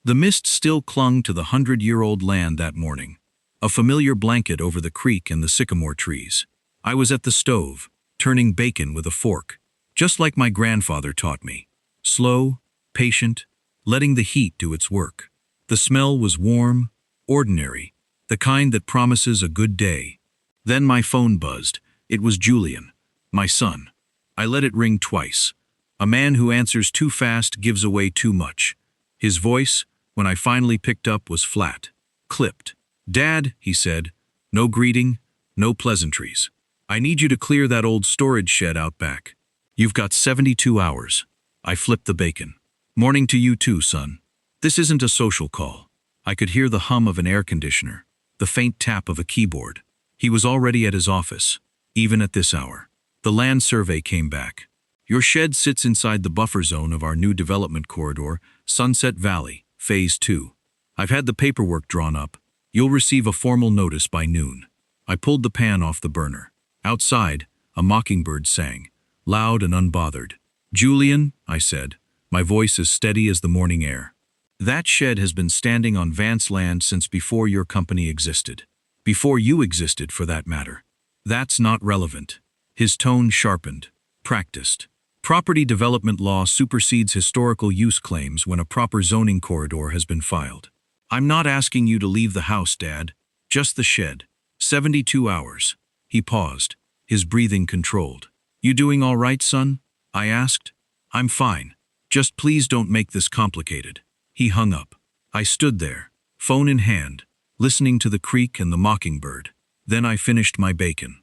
The mist still clung to the 100-year-old land that morning, a familiar blanket over the creek and the sycamore trees. I was at the stove, turning bacon with a fork, just like my grandfather taught me. Slow, patient, letting the heat do its work. The smell was warm, ordinary, the kind that promises a good day. Then my phone buzzed. It was Julian, my son. I let it ring twice. A man who answers too fast gives away too much. His voice, when I finally picked up, was flat, clipped. "Dad," he said, "no greeting, no pleasantries. I need you to clear that old storage shed out back. You've got 72 hours. I flipped the bacon. "Morning to you too, son. This isn't a social call." I could hear the hum of an air conditioner, the faint tap of a keyboard. He was already at his office, even at this hour. The land survey came back. "Your shed sits inside the buffer zone of our new development corridor, Sunset Valley, Phase 2. I've had the paperwork drawn up. You'll receive a formal notice by noon." I pulled the pan off the burner. Outside, a mockingbird sang, loud and unbothered. "Julian," I said, my voice as steady as the morning air, "that shed has been standing on Vance land since before your company existed. Before you existed, for that matter. That's not relevant." His tone sharpened. "Practiced. Property development law supersedes historical use claims when a proper zoning corridor has been filed. I'm not asking you to leave the house, Dad. Just the shed. 72 hours. He paused, his breathing controlled. "You doing all right, son?" I asked. "I'm fine. Just please don't make this complicated." He hung up. I stood there, phone in hand, listening to the creek and the mockingbird. Then I finished my bacon.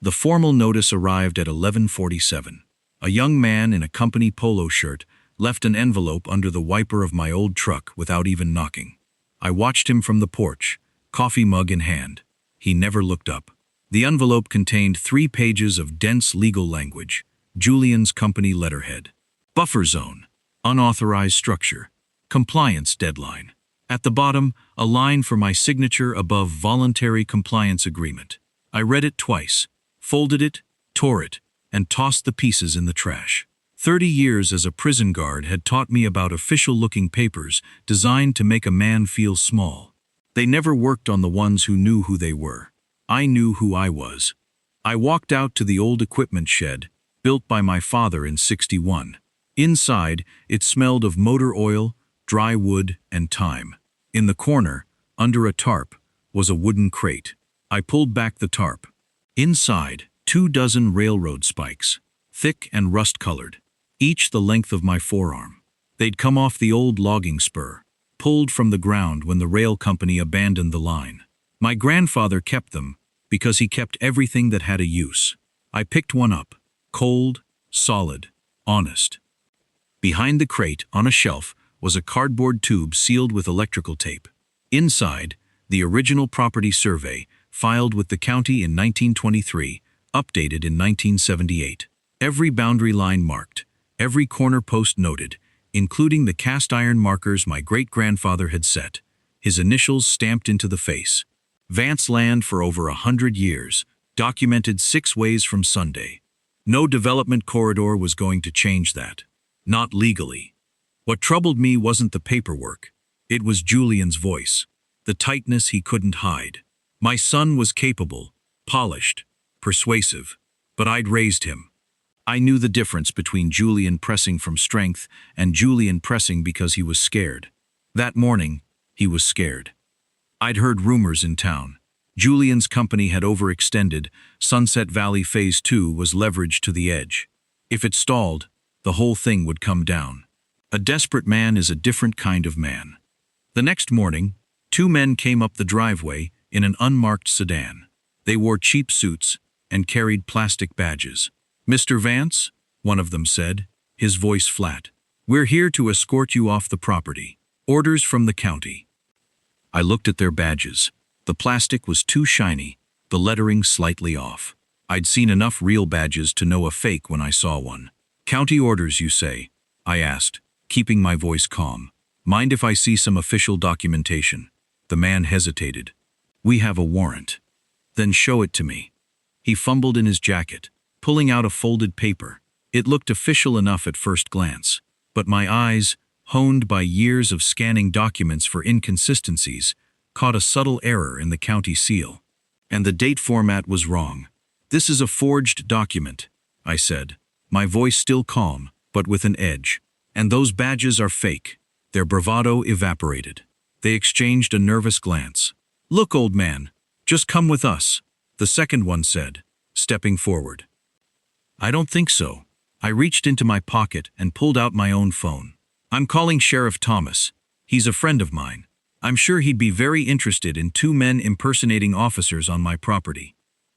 The formal notice arrived at 11:47. A young man in a company polo shirt left an envelope under the wiper of my old truck without even knocking. I watched him from the porch, coffee mug in hand. He never looked up. The envelope contained 3 pages of dense legal language, Julian's company letterhead. Buffer zone, unauthorized structure, compliance deadline. At the bottom, a line for my signature above voluntary compliance agreement. I read it twice, folded it, tore it, and tossed the pieces in the trash. 30 years as a prison guard had taught me about official-looking papers designed to make a man feel small. They never worked on the ones who knew who they were. I knew who I was. I walked out to the old equipment shed, built by my father in '61. Inside, it smelled of motor oil, dry wood, and time. In the corner, under a tarp, was a wooden crate. I pulled back the tarp. Inside, 24 railroad spikes, thick and rust-colored, each the length of my forearm. They'd come off the old logging spur, pulled from the ground when the rail company abandoned the line. My grandfather kept them because he kept everything that had a use. I picked one up, cold, solid, honest. Behind the crate, on a shelf, was a cardboard tube sealed with electrical tape. Inside, the original property survey, filed with the county in 1923, updated in 1978. Every boundary line marked, every corner post noted, including the cast iron markers my great-grandfather had set, his initials stamped into the face. Vance land for over 100 years, documented 6 ways from Sunday. No development corridor was going to change that. Not legally. What troubled me wasn't the paperwork. It was Julian's voice, the tightness he couldn't hide. My son was capable, polished, persuasive, but I'd raised him. I knew the difference between Julian pressing from strength and Julian pressing because he was scared. That morning, he was scared. I'd heard rumors in town. Julian's company had overextended. Sunset Valley Phase 2 was leveraged to the edge. If it stalled, the whole thing would come down. A desperate man is a different kind of man. The next morning, 2 men came up the driveway in an unmarked sedan. They wore cheap suits and carried plastic badges. "Mr. Vance," one of them said, his voice flat, "we're here to escort you off the property. Orders from the county." I looked at their badges. The plastic was too shiny, the lettering slightly off. I'd seen enough real badges to know a fake when I saw one. "County orders, you say?" I asked, keeping my voice calm. "Mind if I see some official documentation?" The man hesitated. "We have a warrant." "Then show it to me." He fumbled in his jacket, pulling out a folded paper. It looked official enough at first glance, but my eyes, honed by years of scanning documents for inconsistencies, caught a subtle error in the county seal. And the date format was wrong. "This is a forged document," I said, my voice still calm, but with an edge. "And those badges are fake." Their bravado evaporated. They exchanged a nervous glance. "Look, old man, just come with us," the second one said, stepping forward. "I don't think so." I reached into my pocket and pulled out my own phone. "I'm calling Sheriff Thomas. He's a friend of mine. I'm sure he'd be very interested in two men impersonating officers on my property."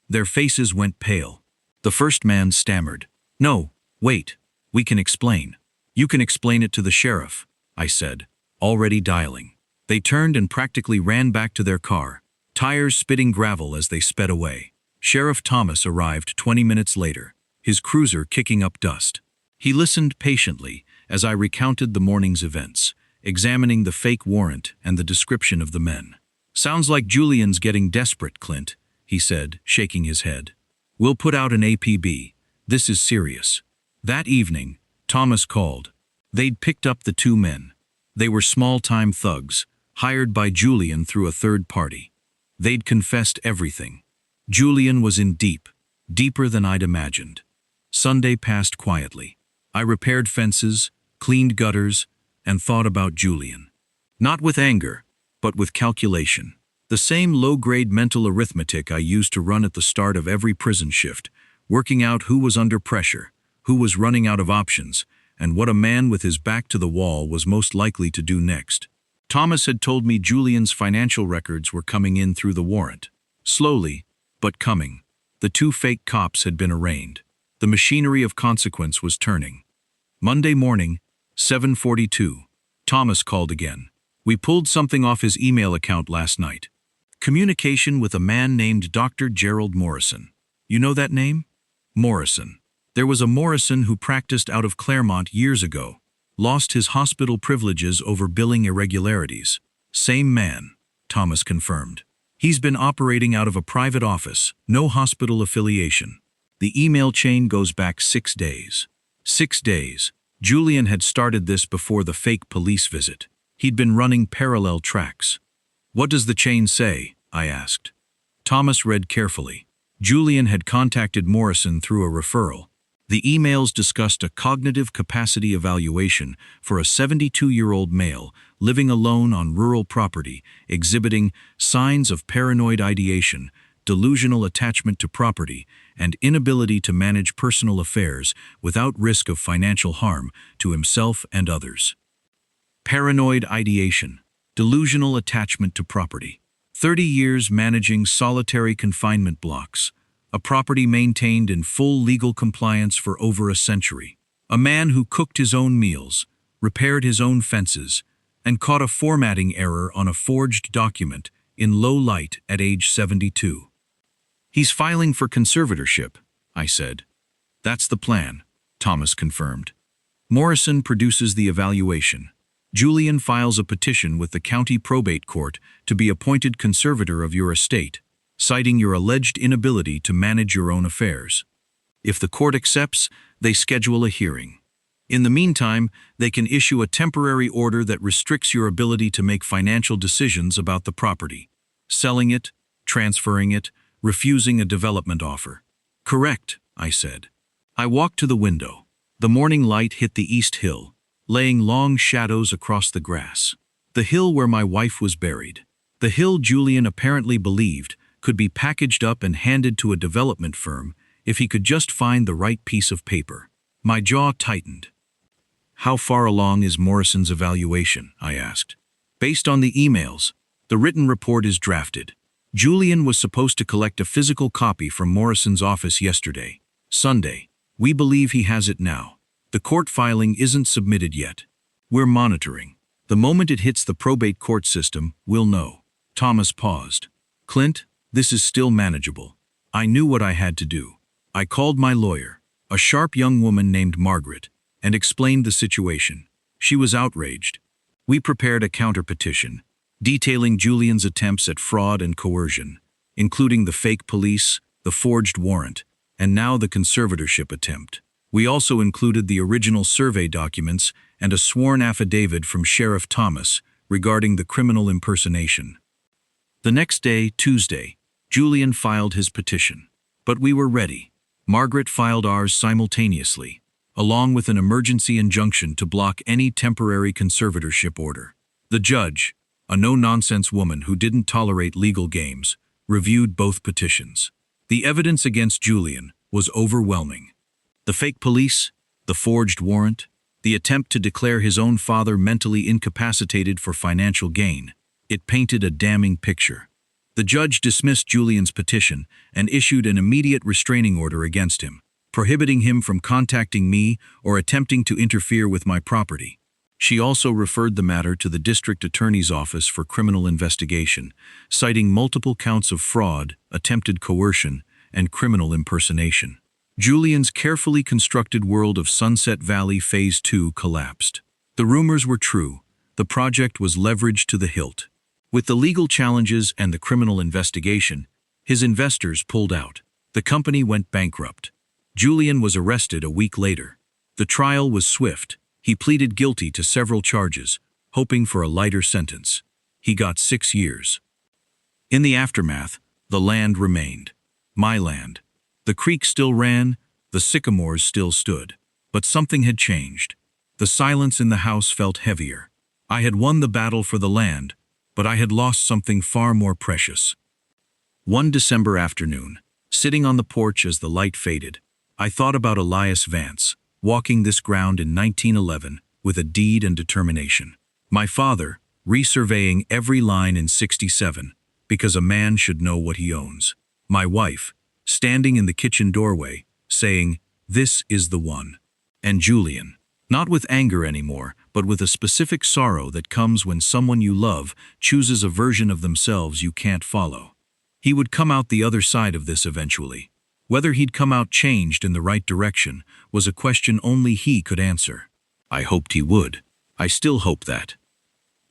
Their faces went pale. The first man stammered. "No, wait, we can explain." "You can explain it to the sheriff," I said, already dialing. They turned and practically ran back to their car, tires spitting gravel as they sped away. Sheriff Thomas arrived 20 minutes later, his cruiser kicking up dust. He listened patiently as I recounted the morning's events, examining the fake warrant and the description of the men. "Sounds like Julian's getting desperate, Clint," he said, shaking his head. "We'll put out an APB. This is serious." That evening, Thomas called. They'd picked up the two men. They were small-time thugs, hired by Julian through a third party. They'd confessed everything. Julian was in deep, deeper than I'd imagined. Sunday passed quietly. I repaired fences, cleaned gutters, and thought about Julian. Not with anger, but with calculation. The same low-grade mental arithmetic I used to run at the start of every prison shift, working out who was under pressure, who was running out of options, and what a man with his back to the wall was most likely to do next. Thomas had told me Julian's financial records were coming in through the warrant. Slowly, but coming. The two fake cops had been arraigned. The machinery of consequence was turning. Monday morning, 7:42. Thomas called again. "We pulled something off his email account last night. Communication with a man named Dr. Gerald Morrison. You know that name?" Morrison. There was a Morrison who practiced out of Claremont years ago. Lost his hospital privileges over billing irregularities. "Same man," Thomas confirmed. "He's been operating out of a private office, no hospital affiliation." The email chain goes back 6 days. 6 days. Julian had started this before the fake police visit. He'd been running parallel tracks. "What does the chain say?" I asked. Thomas read carefully. Julian had contacted Morrison through a referral. The emails discussed a cognitive capacity evaluation for a 72-year-old male living alone on rural property, exhibiting signs of paranoid ideation, delusional attachment to property, and inability to manage personal affairs without risk of financial harm to himself and others. Paranoid ideation, delusional attachment to property. 30 years managing solitary confinement blocks, a property maintained in full legal compliance for over a century. A man who cooked his own meals, repaired his own fences, and caught a formatting error on a forged document in low light at age 72. "He's filing for conservatorship," I said. "That's the plan," Thomas confirmed. Morrison produces the evaluation. Julian files a petition with the county probate court to be appointed conservator of your estate, citing your alleged inability to manage your own affairs. If the court accepts, they schedule a hearing. In the meantime, they can issue a temporary order that restricts your ability to make financial decisions about the property. Selling it, transferring it, refusing a development offer. "Correct," I said. I walked to the window. The morning light hit the east hill, laying long shadows across the grass. The hill where my wife was buried. The hill Julian apparently believed could be packaged up and handed to a development firm if he could just find the right piece of paper. My jaw tightened. "How far along is Morrison's evaluation?" I asked. "Based on the emails, the written report is drafted. Julian was supposed to collect a physical copy from Morrison's office yesterday, Sunday. We believe he has it now. The court filing isn't submitted yet. We're monitoring. The moment it hits the probate court system, we'll know." Thomas paused. "Clint, this is still manageable. I knew what I had to do. I called my lawyer, a sharp young woman named Margaret, and explained the situation. She was outraged. We prepared a counter-petition, detailing Julian's attempts at fraud and coercion, including the fake police, the forged warrant, and now the conservatorship attempt. We also included the original survey documents and a sworn affidavit from Sheriff Thomas regarding the criminal impersonation. The next day, Tuesday, Julian filed his petition. But we were ready. Margaret filed ours simultaneously, along with an emergency injunction to block any temporary conservatorship order. The judge, a no-nonsense woman who didn't tolerate legal games, reviewed both petitions. The evidence against Julian was overwhelming. The fake police, the forged warrant, the attempt to declare his own father mentally incapacitated for financial gain. It painted a damning picture. The judge dismissed Julian's petition and issued an immediate restraining order against him, prohibiting him from contacting me or attempting to interfere with my property. She also referred the matter to the district attorney's office for criminal investigation, citing multiple counts of fraud, attempted coercion, and criminal impersonation. Julian's carefully constructed world of Sunset Valley Phase 2 collapsed. The rumors were true. The project was leveraged to the hilt. With the legal challenges and the criminal investigation, his investors pulled out. The company went bankrupt. Julian was arrested a week later. The trial was swift. He pleaded guilty to several charges, hoping for a lighter sentence. He got 6 years. In the aftermath, the land remained. My land. The creek still ran, the sycamores still stood. But something had changed. The silence in the house felt heavier. I had won the battle for the land, but I had lost something far more precious. One December afternoon, sitting on the porch as the light faded, I thought about Elias Vance, walking this ground in 1911 with a deed and determination. My father, resurveying every line in 67, because a man should know what he owns. My wife, standing in the kitchen doorway, saying, "This is the one." And Julian, not with anger anymore, but with a specific sorrow that comes when someone you love chooses a version of themselves you can't follow. He would come out the other side of this eventually. Whether he'd come out changed in the right direction was a question only he could answer. I hoped he would. I still hope that.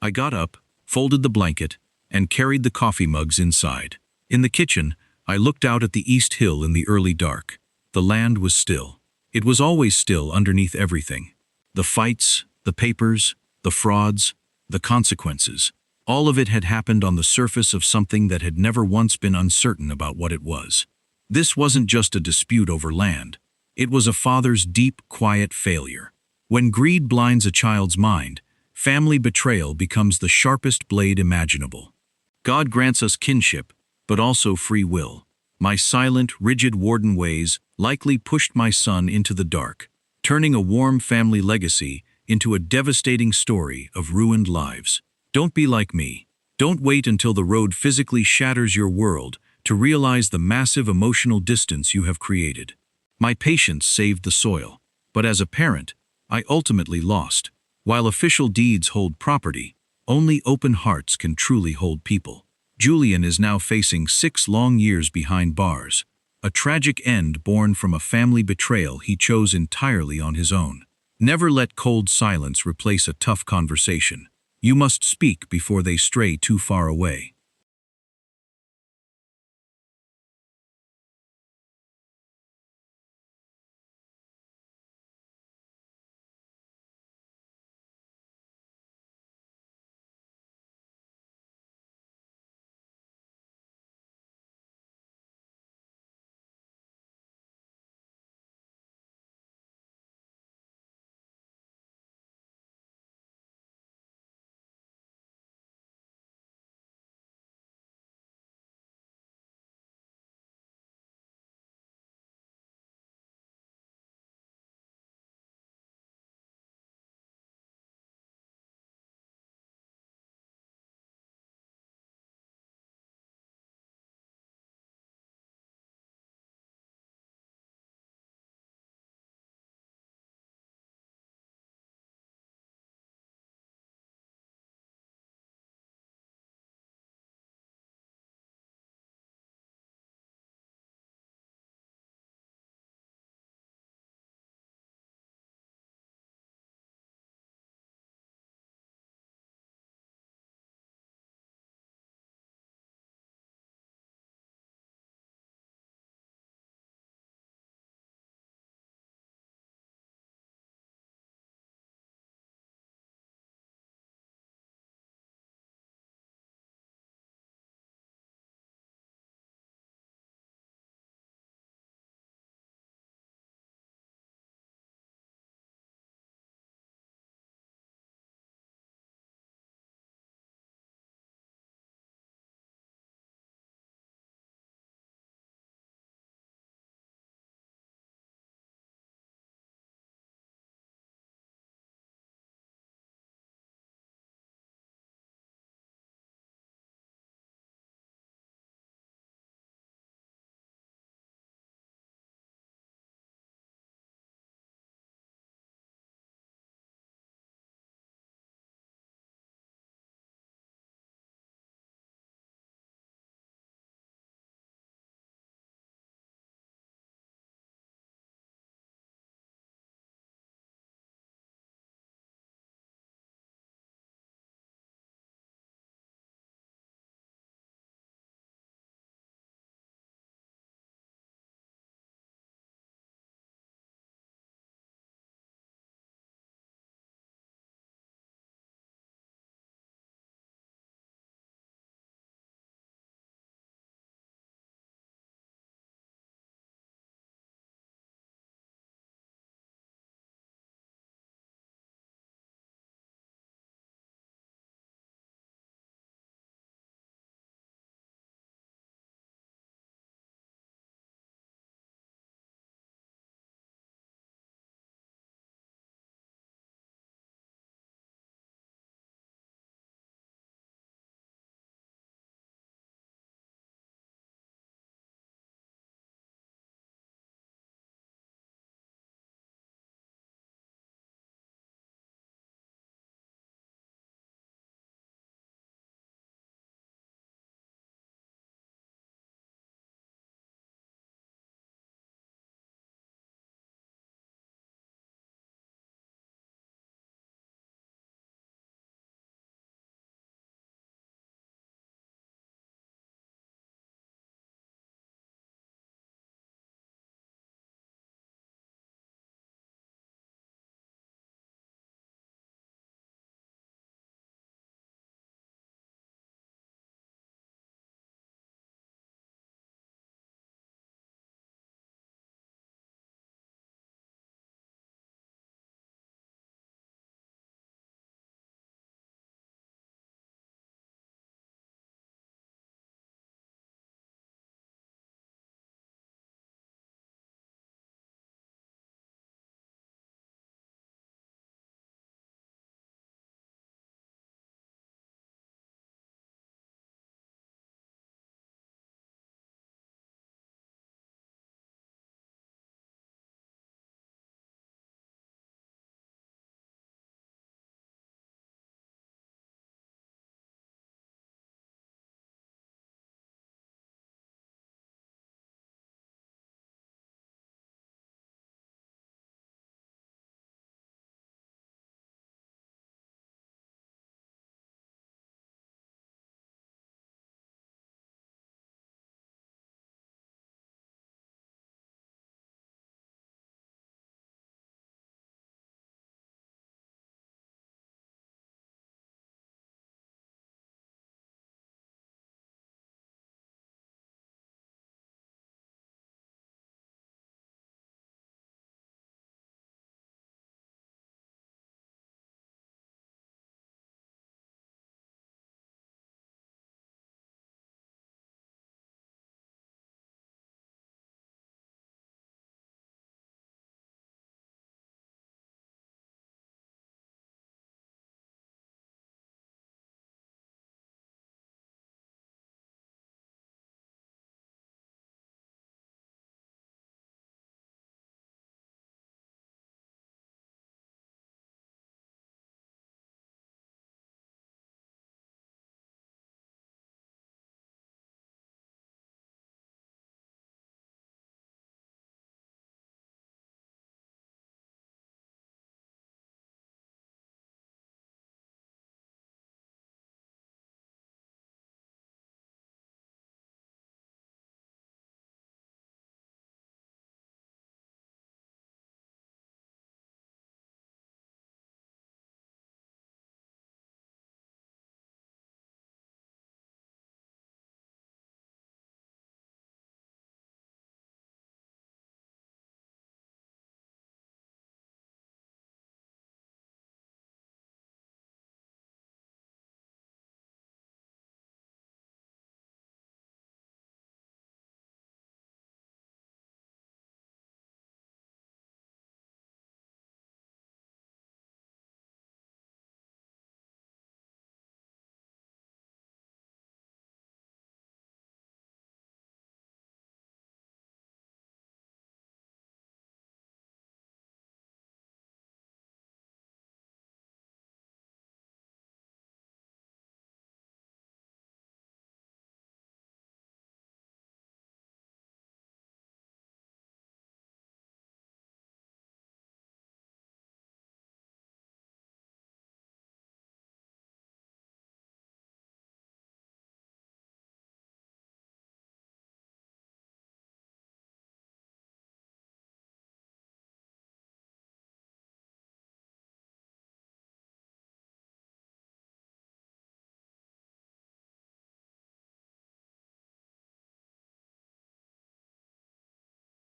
I got up, folded the blanket, and carried the coffee mugs inside. In the kitchen, I looked out at the East Hill in the early dark. The land was still. It was always still underneath everything. The fights, the papers, the frauds, the consequences. All of it had happened on the surface of something that had never once been uncertain about what it was. This wasn't just a dispute over land. It was a father's deep, quiet failure. When greed blinds a child's mind, family betrayal becomes the sharpest blade imaginable. God grants us kinship, but also free will. My silent, rigid warden ways likely pushed my son into the dark, turning a warm family legacy into a devastating story of ruined lives. Don't be like me. Don't wait until the road physically shatters your world to realize the massive emotional distance you have created. My patience saved the soil, but as a parent, I ultimately lost. While official deeds hold property, only open hearts can truly hold people. Julian is now facing 6 long years behind bars, a tragic end born from a family betrayal he chose entirely on his own. Never let cold silence replace a tough conversation. You must speak before they stray too far away.